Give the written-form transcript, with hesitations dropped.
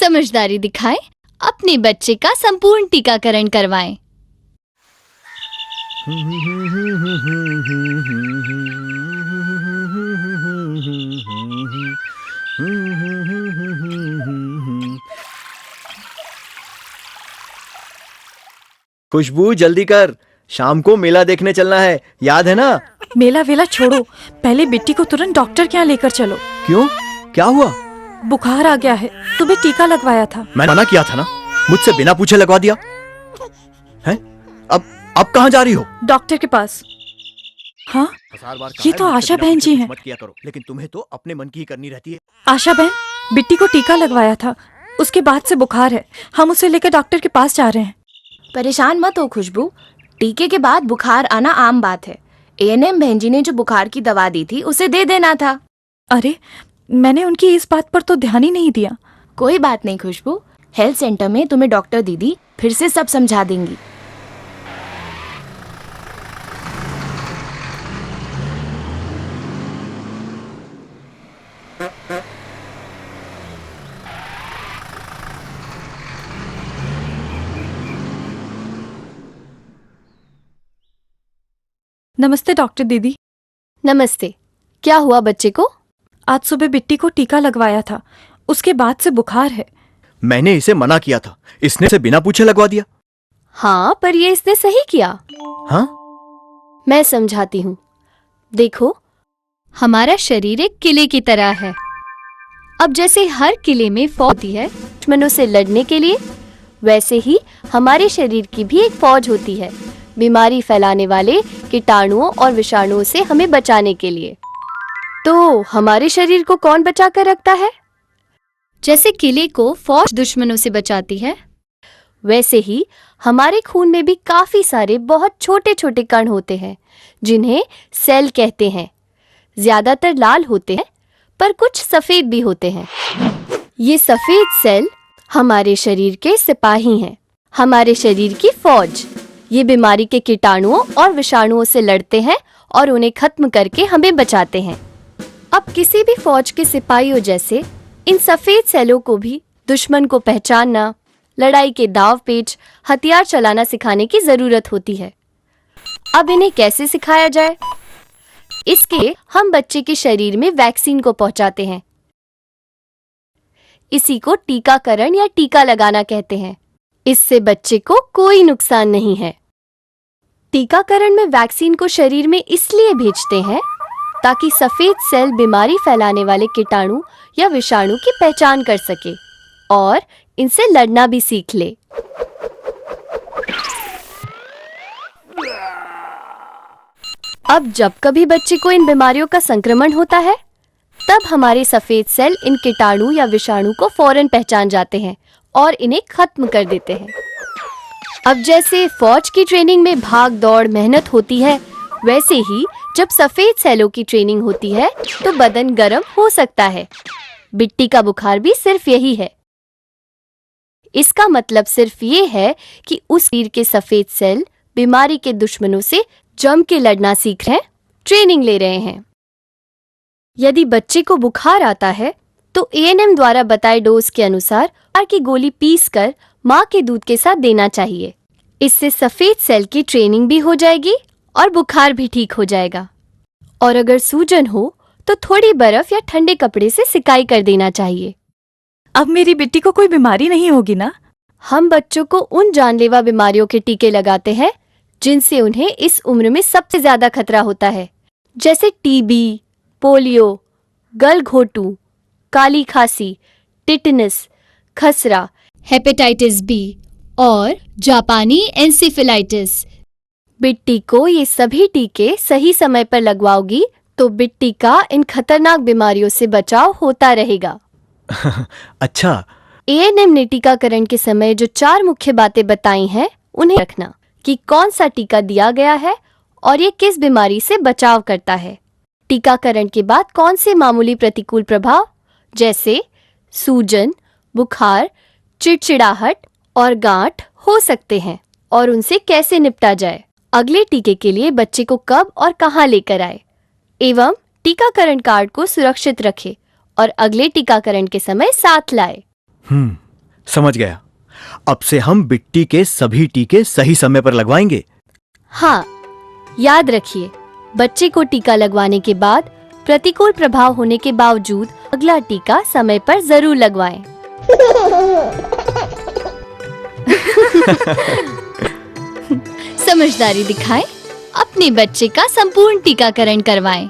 समझदारी दिखाएं, अपने बच्चे का संपूर्ण टीकाकरण करवाएं। खुशबू जल्दी कर, शाम को मेला देखने चलना है, याद है ना? मेला वेला छोड़ो, पहले बिट्टी को तुरंत डॉक्टर के यहाँ लेकर चलो। क्यों, क्या हुआ? बुखार आ गया है, तुम्हें टीका लगवाया था। मैंने मना किया था ना, मुझसे बिना पूछे लगवा दिया है। अब कहाँ जा रही हो? डॉक्टर के पास। हाँ, ये तो आशा बहन जी हैं। मत किया करो, लेकिन तुम्हें तो अपने मन की ही करनी रहती है। आशा बहन, बिट्टी को टीका लगवाया था, उसके बाद से बुखार है, हम उसे लेकर डॉक्टर के पास जा रहे हैं। परेशान मत हो खुशबू, टीके के बाद बुखार आना आम बात है। एएनएम बहन जी ने जो बुखार की दवा दी थी उसे दे देना था। अरे, मैंने उनकी इस बात पर तो ध्यान ही नहीं दिया। कोई बात नहीं खुशबू, हेल्थ सेंटर में तुम्हें डॉक्टर दीदी फिर से सब समझा देंगी। नमस्ते डॉक्टर दीदी। नमस्ते, क्या हुआ बच्चे को? आज सुबह बिट्टी को टीका लगवाया था, उसके बाद से बुखार है। मैंने इसे मना किया था, इसने इसे बिना पूछे लगवा दिया। हाँ, पर ये इसने सही किया। हाँ? मैं समझाती हूँ। देखो, हमारा शरीर एक किले की तरह है। अब जैसे हर किले में फौज होती है दुश्मनों से लड़ने के लिए, वैसे ही हमारे शरीर की भी एक फौज होती है बीमारी फैलाने वाले कीटाणुओं और विषाणुओं से हमें बचाने के लिए। तो हमारे शरीर को कौन बचा कर रखता है? जैसे किले को फौज दुश्मनों से बचाती है, वैसे ही हमारे खून में भी काफी सारे बहुत छोटे छोटे कण होते हैं जिन्हें सेल कहते हैं। ज्यादातर लाल होते हैं, पर कुछ सफेद भी होते हैं। ये सफेद सेल हमारे शरीर के सिपाही हैं, हमारे शरीर की फौज। ये बीमारी के कीटाणुओं और विषाणुओं से लड़ते हैं और उन्हें खत्म करके हमें बचाते हैं। अब किसी भी फौज के सिपाहियों जैसे इन सफेद सेलों को भी दुश्मन को पहचानना, लड़ाई के दाव पेच, हथियार चलाना सिखाने की जरूरत होती है। अब इन्हें कैसे सिखाया जाए? इसके हम बच्चे के शरीर में वैक्सीन को पहुंचाते हैं। इसी को टीकाकरण या टीका लगाना कहते हैं। इससे बच्चे को कोई नुकसान नहीं है। टीकाकरण में वैक्सीन को शरीर में इसलिए भेजते हैं ताकि सफेद सेल बीमारी फैलाने वाले कीटाणु या विषाणु की पहचान कर सके और इनसे लड़ना भी सीख ले। अब जब कभी बच्चे को इन बीमारियों का संक्रमण होता है, तब हमारे सफेद सेल इन कीटाणु या विषाणु को फौरन पहचान जाते हैं और इन्हें खत्म कर देते हैं। अब जैसे फौज की ट्रेनिंग में भाग दौड़ मेहनत होती है, वैसे ही जब सफेद सेलों की ट्रेनिंग होती है तो बदन गर्म हो सकता है। बिट्टी का बुखार भी सिर्फ यही है। इसका मतलब सिर्फ ये है कि उस शरीर के सफेद सेल बीमारी के दुश्मनों से जम के लड़ना सीख रहे हैं, ट्रेनिंग ले रहे हैं। यदि बच्चे को बुखार आता है तो एएनएम द्वारा बताए डोज के अनुसार बुखार की गोली पीसकर माँ के दूध के साथ देना चाहिए। इससे सफेद सेल की ट्रेनिंग भी हो जाएगी और बुखार भी ठीक हो जाएगा। और अगर सूजन हो तो थोड़ी बर्फ या ठंडे कपड़े से सिकाई कर देना चाहिए। अब मेरी बिट्टी को कोई बीमारी नहीं होगी ना? हम बच्चों को उन जानलेवा बीमारियों के टीके लगाते हैं जिनसे उन्हें इस उम्र में सबसे ज्यादा खतरा होता है, जैसे टीबी, पोलियो, गलघोटू, काली खांसी, टिटनस, खसरा, हेपेटाइटिस बी और जापानी एन्सेफेलाइटिस। बिट्टी को ये सभी टीके सही समय पर लगवाओगी तो बिट्टी का इन खतरनाक बीमारियों से बचाव होता रहेगा। अच्छा। एएनएम ने टीकाकरण के समय जो 4 मुख्य बातें बताई हैं, उन्हें रखना कि कौन सा टीका दिया गया है और ये किस बीमारी से बचाव करता है। टीकाकरण के बाद कौन से मामूली प्रतिकूल प्रभाव जैसे सूजन, बुखार, चिड़चिड़ाहट और गांठ हो सकते हैं और उनसे कैसे निपटा जाए। अगले टीके के लिए बच्चे को कब और कहां लेकर आए एवं टीकाकरण कार्ड को सुरक्षित रखे और अगले टीकाकरण के समय साथ लाए। समझ गया। अब से हम बिट्टी के सभी टीके सही समय पर लगवाएंगे। हाँ, याद रखिए, बच्चे को टीका लगवाने के बाद प्रतिकूल प्रभाव होने के बावजूद अगला टीका समय पर जरूर लगवाएं। समझदारी दिखाएं, अपने बच्चे का संपूर्ण टीकाकरण करवाएं।